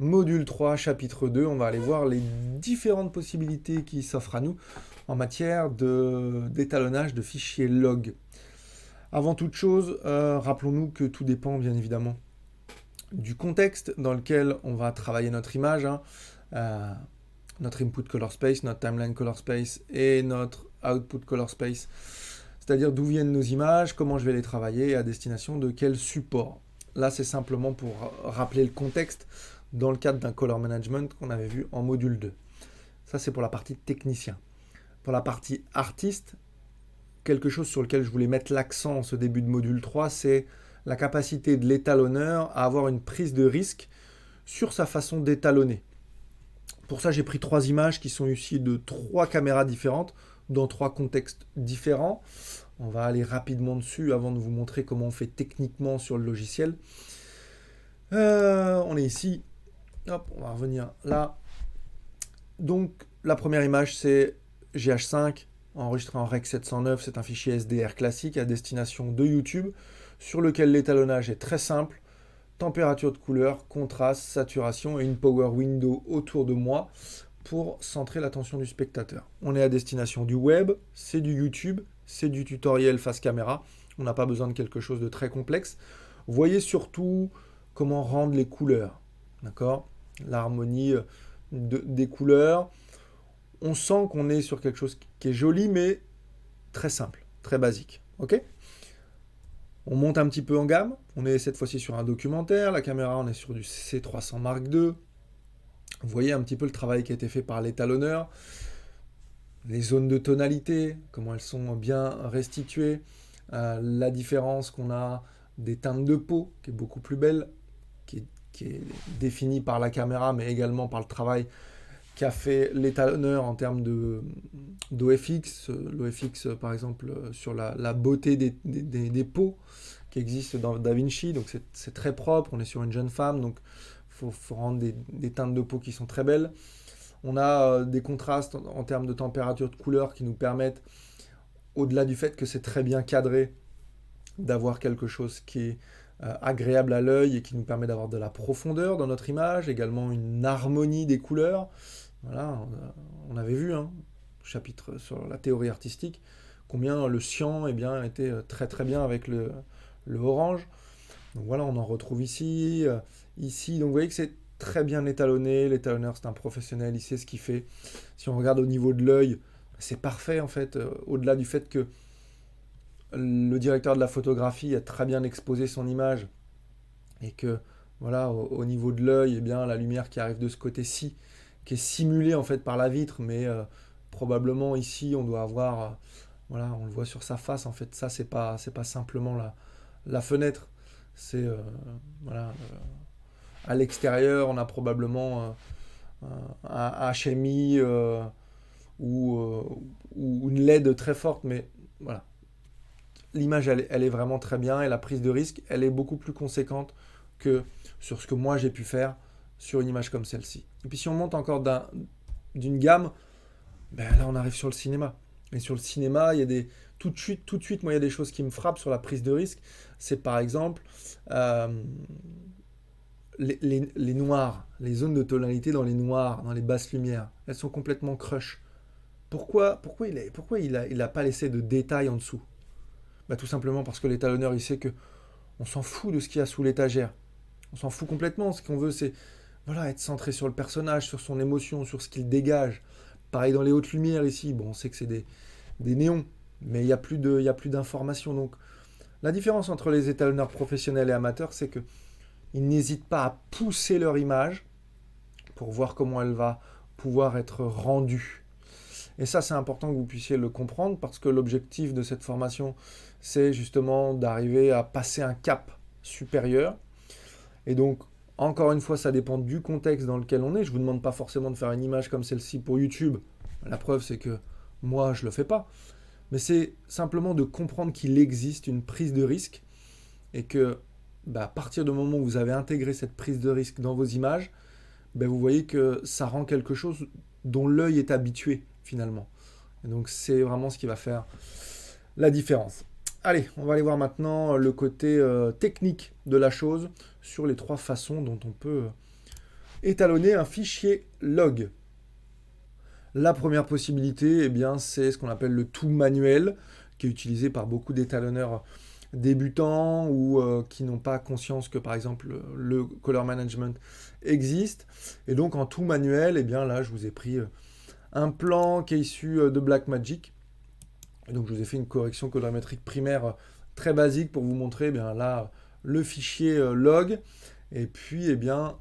Module 3, chapitre 2, on va aller voir les différentes possibilités qui s'offrent à nous en matière d'étalonnage de fichiers log. Avant toute chose, rappelons-nous que tout dépend bien évidemment du contexte dans lequel on va travailler notre image, hein. Euh, notre input color space, notre timeline color space et notre output color space. C'est-à-dire d'où viennent nos images, comment je vais les travailler et à destination de quel support. Là, c'est simplement pour rappeler le contexte dans le cadre d'un color management qu'on avait vu en module 2. Ça, c'est pour la partie technicien. Pour la partie artiste, quelque chose sur lequel je voulais mettre l'accent en ce début de module 3, c'est la capacité de l'étalonneur à avoir une prise de risque sur sa façon d'étalonner. Pour ça, j'ai pris 3 images qui sont issues de 3 caméras différentes, dans 3 contextes différents. On va aller rapidement dessus avant de vous montrer comment on fait techniquement sur le logiciel. On est ici. Hop, on va revenir là. Donc, la première image, c'est GH5, enregistré en Rec 709. C'est un fichier SDR classique à destination de YouTube, sur lequel l'étalonnage est très simple. Température de couleur, contraste, saturation et une power window autour de moi pour centrer l'attention du spectateur. On est à destination du web, c'est du YouTube, c'est du tutoriel face caméra. On n'a pas besoin de quelque chose de très complexe. Voyez surtout comment rendre les couleurs, d'accord? L'harmonie des couleurs. On sent qu'on est sur quelque chose qui est joli, mais très simple, très basique, ok? On monte un petit peu en gamme. On est cette fois-ci sur un documentaire. La caméra, on est sur du C300 Mark II. Vous voyez un petit peu le travail qui a été fait par l'étalonneur. Les zones de tonalité, comment elles sont bien restituées. La différence qu'on a des teintes de peau, qui est beaucoup plus belle, qui est définie par la caméra, mais également par le travail qu'a fait l'étalonneur en termes d'OFX. L'OFX, par exemple, sur la beauté des peaux qui existent dans DaVinci. Donc c'est très propre. On est sur une jeune femme, donc il faut rendre des teintes de peau qui sont très belles. On a des contrastes en termes de température de couleur qui nous permettent, au-delà du fait que c'est très bien cadré, d'avoir quelque chose qui est agréable à l'œil et qui nous permet d'avoir de la profondeur dans notre image, également une harmonie des couleurs. Voilà, on avait vu, hein, chapitre sur la théorie artistique, combien le cyan eh bien, était très très bien avec le orange. Donc voilà, on en retrouve ici, ici. Donc vous voyez que c'est très bien étalonné. L'étalonneur, c'est un professionnel, il sait ce qu'il fait. Si on regarde au niveau de l'œil, c'est parfait en fait, au-delà du fait que le directeur de la photographie a très bien exposé son image et que voilà, au niveau de l'œil, eh bien, la lumière qui arrive de ce côté-ci, qui est simulée en fait par la vitre, mais probablement ici on doit avoir, voilà, on le voit sur sa face en fait, ça c'est pas simplement la fenêtre, c'est voilà, à l'extérieur on a probablement un HMI ou, euh, ou une LED très forte, mais voilà, l'image elle est vraiment très bien et la prise de risque elle est beaucoup plus conséquente que sur ce que moi j'ai pu faire sur une image comme celle-ci. Et puis si on monte encore d'une gamme, ben là on arrive sur le cinéma. Et sur le cinéma, il y a des tout de suite, moi il y a des choses qui me frappent sur la prise de risque. C'est par exemple euh, les noirs, les zones de tonalité dans les noirs, dans les basses lumières. Elles sont complètement crush. Pourquoi il a pas laissé de détails en dessous? Bah, tout simplement parce que l'étalonneur il sait que on s'en fout de ce qu'il y a sous l'étagère. On s'en fout complètement. Ce qu'on veut, c'est voilà, être centré sur le personnage, sur son émotion, sur ce qu'il dégage. Pareil dans les hautes lumières ici. Bon, on sait que c'est des néons, mais il y a plus d'informations. Donc, la différence entre les étalonneurs professionnels et amateurs, c'est que ils n'hésitent pas à pousser leur image pour voir comment elle va pouvoir être rendue. Et ça, c'est important que vous puissiez le comprendre parce que l'objectif de cette formation, c'est justement d'arriver à passer un cap supérieur. Et donc, encore une fois, ça dépend du contexte dans lequel on est. Je ne vous demande pas forcément de faire une image comme celle-ci pour YouTube. La preuve, c'est que moi, je ne le fais pas. Mais c'est simplement de comprendre qu'il existe une prise de risque et que, bah, à partir du moment où vous avez intégré cette prise de risque dans vos images, bah, vous voyez que ça rend quelque chose dont l'œil est habitué finalement. Et donc, c'est vraiment ce qui va faire la différence. Allez, on va aller voir maintenant le côté technique de la chose sur les 3 façons dont on peut étalonner un fichier log. La première possibilité, eh bien, c'est ce qu'on appelle le tout manuel, qui est utilisé par beaucoup d'étalonneurs débutants ou qui n'ont pas conscience que, par exemple, le color management existe. Et donc, en tout manuel, eh bien, là, je vous ai pris un plan qui est issu de Blackmagic. Et donc, je vous ai fait une correction colorimétrique primaire très basique pour vous montrer, eh bien, là, le fichier log. Et puis, eh bien,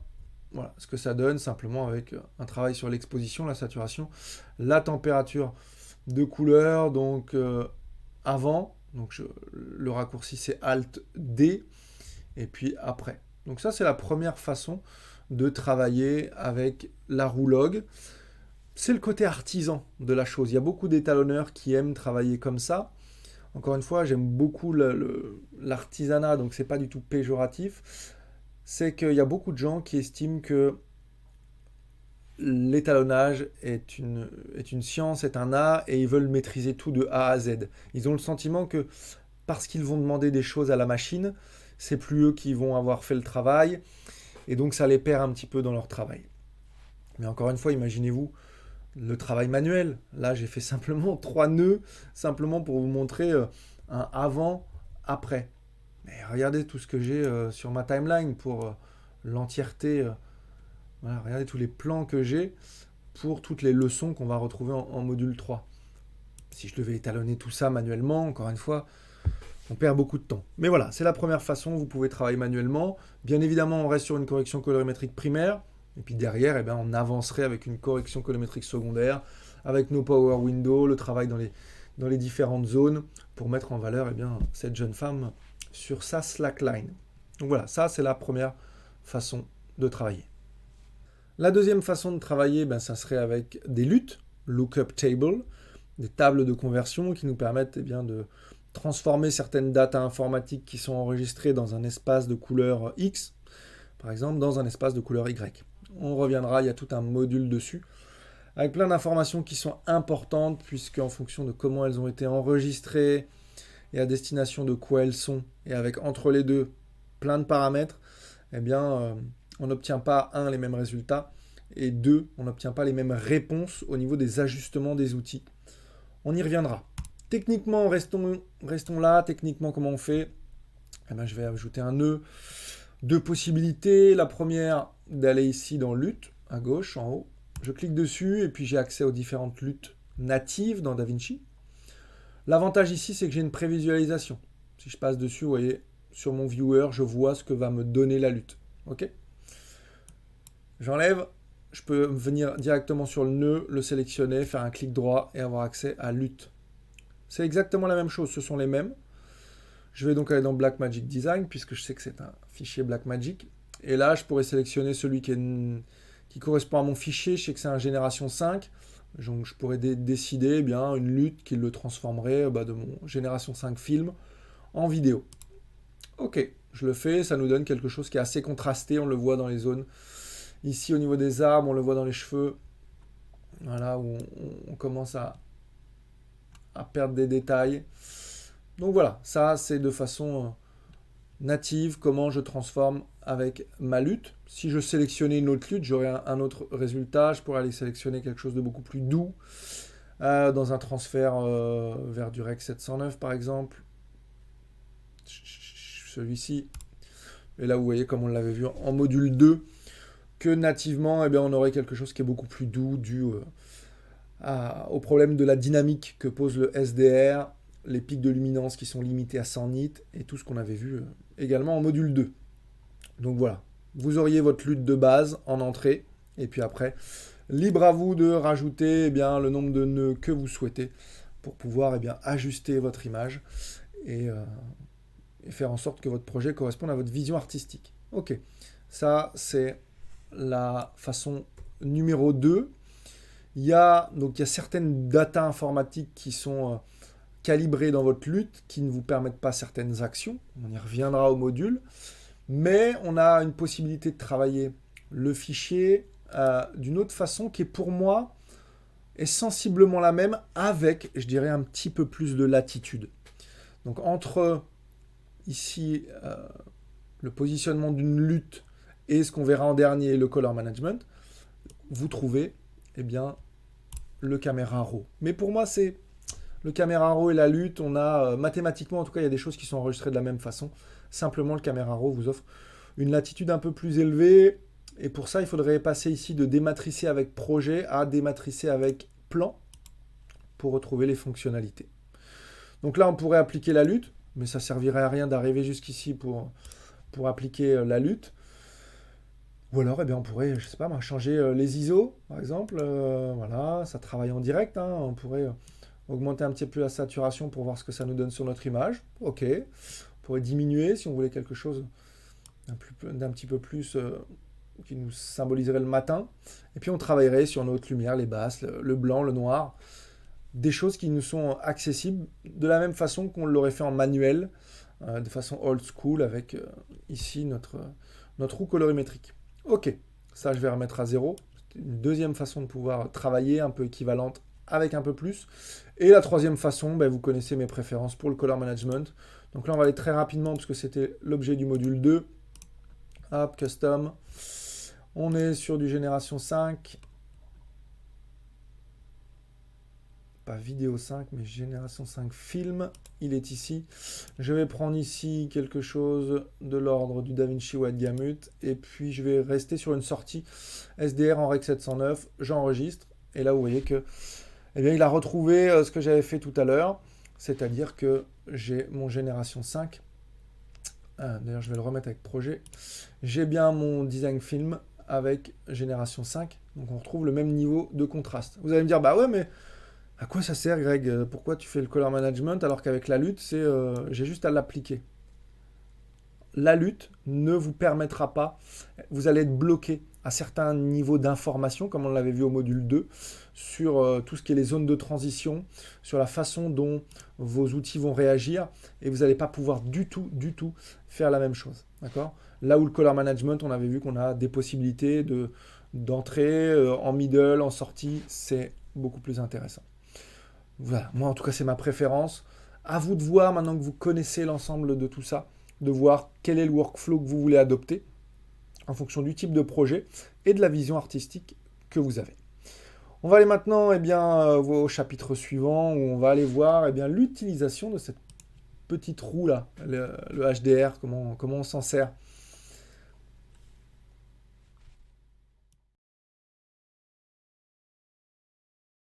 voilà ce que ça donne simplement avec un travail sur l'exposition, la saturation, la température de couleur, donc avant, donc le raccourci c'est Alt D, et puis après. Donc ça c'est la première façon de travailler avec la roue log. C'est le côté artisan de la chose. Il y a beaucoup d'étalonneurs qui aiment travailler comme ça. Encore une fois, j'aime beaucoup l'artisanat, donc c'est pas du tout péjoratif. C'est qu'il y a beaucoup de gens qui estiment que l'étalonnage est une science, est un art, et ils veulent maîtriser tout de A à Z. Ils ont le sentiment que parce qu'ils vont demander des choses à la machine, c'est plus eux qui vont avoir fait le travail, et donc ça les perd un petit peu dans leur travail. Mais encore une fois, imaginez-vous le travail manuel. Là, j'ai fait simplement 3 nœuds, simplement pour vous montrer un avant-après. Mais regardez tout ce que j'ai sur ma timeline pour l'entièreté. Voilà, regardez tous les plans que j'ai pour toutes les leçons qu'on va retrouver en module 3. Si je devais étalonner tout ça manuellement, encore une fois, on perd beaucoup de temps. Mais voilà, c'est la première façon, vous pouvez travailler manuellement. Bien évidemment, on reste sur une correction colorimétrique primaire. Et puis derrière, eh bien, on avancerait avec une correction colorimétrique secondaire, avec nos power windows, le travail dans les différentes zones, pour mettre en valeur eh bien, cette jeune femme sur sa slackline. Donc voilà, ça c'est la première façon de travailler. La deuxième façon de travailler, ben, ça serait avec des LUT, Lookup Table, des tables de conversion qui nous permettent eh bien, de transformer certaines datas informatiques qui sont enregistrées dans un espace de couleur X, par exemple dans un espace de couleur Y. On reviendra, il y a tout un module dessus, avec plein d'informations qui sont importantes, puisque en fonction de comment elles ont été enregistrées, et à destination de quoi elles sont, et avec entre les deux plein de paramètres, eh bien, on n'obtient pas, un, les mêmes résultats, et deux, on n'obtient pas les mêmes réponses au niveau des ajustements des outils. On y reviendra. Techniquement, restons là. Techniquement, comment on fait ? Eh bien, je vais ajouter un nœud. Deux possibilités. La première, d'aller ici dans LUT, à gauche, en haut. Je clique dessus, et puis j'ai accès aux différentes LUT natives dans DaVinci. L'avantage ici, c'est que j'ai une prévisualisation. Si je passe dessus, vous voyez, sur mon viewer, je vois ce que va me donner la LUT. OK ? J'enlève, je peux venir directement sur le nœud, le sélectionner, faire un clic droit et avoir accès à LUT. C'est exactement la même chose, ce sont les mêmes. Je vais donc aller dans Blackmagic Design, puisque je sais que c'est un fichier Blackmagic. Et là, je pourrais sélectionner celui qui correspond à mon fichier. Je sais que c'est un génération 5. Donc, je pourrais décider eh bien, une LUT qui le transformerait de mon génération 5 film en vidéo. Ok, je le fais, ça nous donne quelque chose qui est assez contrasté, on le voit dans les zones. Ici, au niveau des arbres, on le voit dans les cheveux. Voilà, où on commence à perdre des détails. Donc voilà, ça c'est de façon native comment je transforme avec ma LUT. Si je sélectionnais une autre LUT, j'aurais un autre résultat. Je pourrais aller sélectionner quelque chose de beaucoup plus doux dans un transfert vers du Rec 709 par exemple. Celui-ci. Et là, vous voyez comme on l'avait vu en module 2, que nativement, eh bien, on aurait quelque chose qui est beaucoup plus doux dû au problème de la dynamique que pose le SDR, les pics de luminance qui sont limités à 100 nits et tout ce qu'on avait vu également en module 2. Donc voilà, vous auriez votre LUT de base en entrée et puis après, libre à vous de rajouter eh bien, le nombre de nœuds que vous souhaitez pour pouvoir eh bien, ajuster votre image et faire en sorte que votre projet corresponde à votre vision artistique. Ok, ça c'est la façon numéro 2. Il y a certaines datas informatiques qui sont calibrées dans votre LUT qui ne vous permettent pas certaines actions. On y reviendra au module. Mais on a une possibilité de travailler le fichier d'une autre façon qui est pour moi est sensiblement la même avec, je dirais, un petit peu plus de latitude. Donc entre ici le positionnement d'une LUT et ce qu'on verra en dernier, le color management, vous trouvez eh bien, le caméra raw. Mais pour moi, c'est le caméra raw et la lutte, on a mathématiquement, en tout cas, il y a des choses qui sont enregistrées de la même façon. Simplement, le caméra raw vous offre une latitude un peu plus élevée. Et pour ça, il faudrait passer ici de dématricer avec projet à dématricer avec plan pour retrouver les fonctionnalités. Donc là, on pourrait appliquer la lutte, mais ça servirait à rien d'arriver jusqu'ici pour appliquer la lutte. Ou alors, eh bien, on pourrait, je sais pas, changer les ISO, par exemple. Voilà, ça travaille en direct. Hein. On pourrait augmenter un petit peu la saturation pour voir ce que ça nous donne sur notre image. Ok. On pourrait diminuer si on voulait quelque chose d'un petit peu plus qui nous symboliserait le matin. Et puis on travaillerait sur notre lumière, les basses, le blanc, le noir. Des choses qui nous sont accessibles de la même façon qu'on l'aurait fait en manuel, de façon old school, avec ici notre roue colorimétrique. Ok, ça je vais remettre à 0. C'est une deuxième façon de pouvoir travailler, un peu équivalente avec un peu plus. Et la troisième façon, ben, vous connaissez mes préférences pour le color management. Donc là, on va aller très rapidement parce que c'était l'objet du module 2. Hop, custom. On est sur du génération 5. Pas vidéo 5, mais génération 5 film. Il est ici. Je vais prendre ici quelque chose de l'ordre du DaVinci White Gamut. Et puis, je vais rester sur une sortie SDR en Rec 709. J'enregistre. Et là, vous voyez que eh bien, il a retrouvé ce que j'avais fait tout à l'heure. C'est-à-dire que j'ai mon génération 5. D'ailleurs, je vais le remettre avec projet. J'ai bien mon design film avec génération 5. Donc, on retrouve le même niveau de contraste. Vous allez me dire, bah ouais, mais à quoi ça sert, Greg? Pourquoi tu fais le color management alors qu'avec la lutte, j'ai juste à l'appliquer? La lutte ne vous permettra pas, vous allez être bloqué à certains niveaux d'information, comme on l'avait vu au module 2, sur tout ce qui est les zones de transition, sur la façon dont vos outils vont réagir, et vous n'allez pas pouvoir du tout faire la même chose. D'accord? Là où le color management, on avait vu qu'on a des possibilités d'entrée, en middle, en sortie, c'est beaucoup plus intéressant. Voilà, moi en tout cas c'est ma préférence. À vous de voir, maintenant que vous connaissez l'ensemble de tout ça, de voir quel est le workflow que vous voulez adopter en fonction du type de projet et de la vision artistique que vous avez. On va aller maintenant au chapitre suivant où on va aller voir l'utilisation de cette petite roue là, le HDR, comment on s'en sert